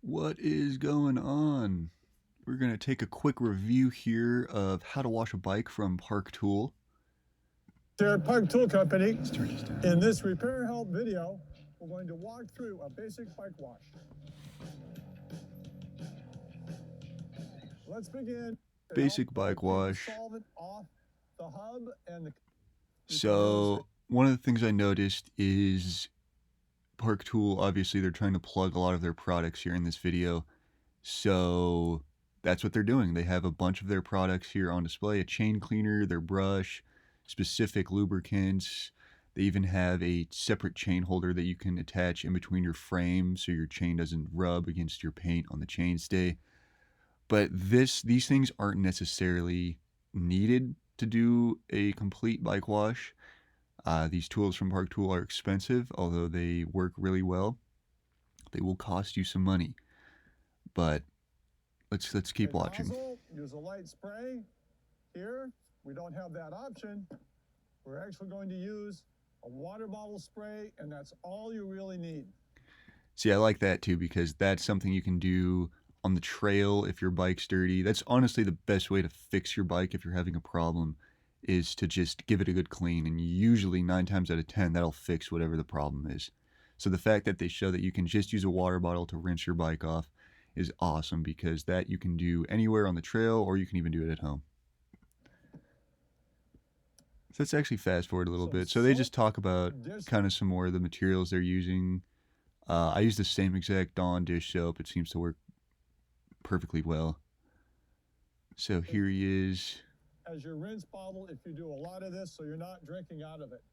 What is going on? We're going to take a quick review here of how to wash a bike from Park Tool. Here at Park Tool Company, in this repair help video, we're going to walk through a basic bike wash. Let's begin. Basic bike wash. Solvent off the hub and the... So one of the things I noticed is Park Tool, obviously they're trying to plug a lot of their products here in this video. So that's what they're doing. They have a bunch of their products here on display, a chain cleaner, their brush, specific lubricants. They even have a separate chain holder that you can attach in between your frame so your chain doesn't rub against your paint on the chainstay. But these things aren't necessarily needed to do a complete bike wash. These tools from Park Tool are expensive, although they work really well. They will cost you some money. But let's keep watching. Nozzle, use a light spray. Here, we don't have that option. We're actually going to use a water bottle spray, and that's all you really need. See, I like that too, because that's something you can do on the trail if your bike's dirty. That's honestly the best way to fix your bike if you're having a problem, is to just give it a good clean, and usually 9 times out of 10 that'll fix whatever the problem is. So the fact that they show that you can just use a water bottle to rinse your bike off is awesome, because that you can do anywhere on the trail, or you can even do it at home. So let's actually fast forward a little bit. So they just talk about kind of some more of the materials they're using. I use the same exact Dawn dish soap. It seems to work perfectly well. So here he is. As your rinse bottle, if you do a lot of this, so you're not drinking out of it.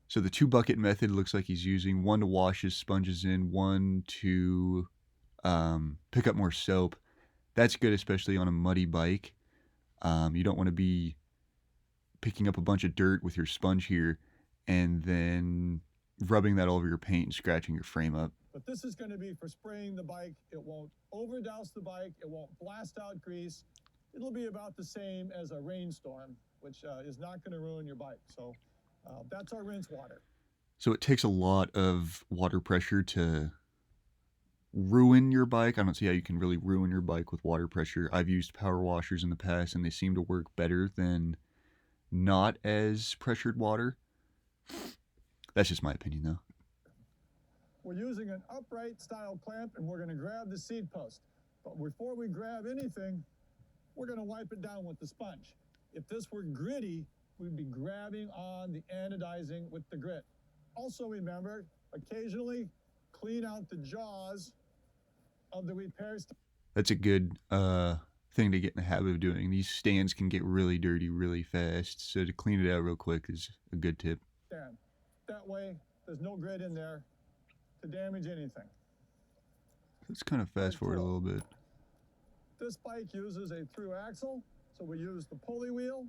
So the 2-bucket method looks like he's using one to wash his sponges in, one to pick up more soap. That's good, especially on a muddy bike. You don't want to be picking up a bunch of dirt with your sponge here and then rubbing that all over your paint and scratching your frame up. But this is going to be for spraying the bike. It won't overdouse the bike. It won't blast out grease. It'll be about the same as a rainstorm, which is not going to ruin your bike. So that's our rinse water. So it takes a lot of water pressure to ruin your bike. I don't see how you can really ruin your bike with water pressure. I've used power washers in the past, and they seem to work better than not as pressured water. That's just my opinion, though. We're using an upright style clamp, and we're going to grab the seat post. But before we grab anything, we're going to wipe it down with the sponge. If this were gritty, we'd be grabbing on the anodizing with the grit. Also remember, occasionally clean out the jaws of the repair stand. That's a good thing to get in the habit of doing. These stands can get really dirty really fast, so to clean it out real quick is a good tip. That way, there's no grit in there to damage anything. Let's kind of fast forward a little bit. This bike uses a through axle, so we use the pulley wheel.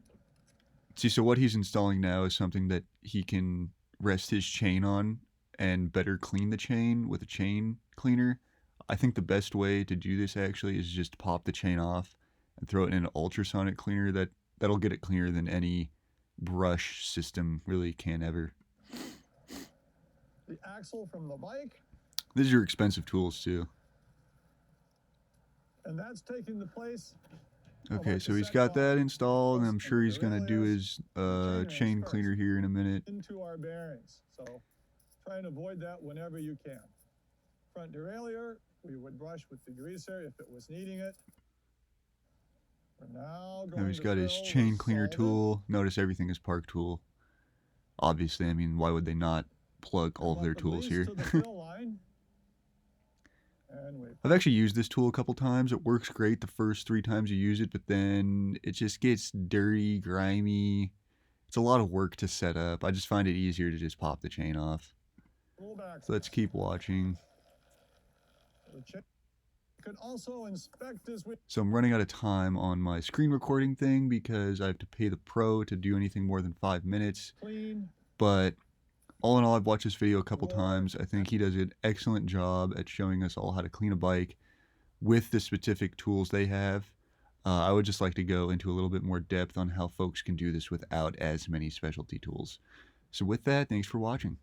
See, so what he's installing now is something that he can rest his chain on and better clean the chain with a chain cleaner. I think the best way to do this actually is just pop the chain off and throw it in an ultrasonic cleaner. That'll get it cleaner than any brush system really can ever. The axle from the bike. These are expensive tools too. And that's taking the place. Okay, so he's got that installed, and I'm sure he's going to do his chain cleaner here in a minute. Into our bearings, so try and avoid that whenever you can. Front derailleur, we would brush with the greaser if it was needing it. We're now going he's got his chain cleaner tool. Notice everything is Park Tool. Obviously, I mean, why would they not plug all of their tools here? I've actually used this tool a couple times. It works great the first 3 times you use it, but then it just gets dirty, grimy. It's a lot of work to set up. I just find it easier to just pop the chain off. So let's keep watching. So I'm running out of time on my screen recording thing because I have to pay the pro to do anything more than 5 minutes. But all in all, I've watched this video a couple times. I think he does an excellent job at showing us all how to clean a bike with the specific tools they have. I would just like to go into a little bit more depth on how folks can do this without as many specialty tools. So with that, thanks for watching.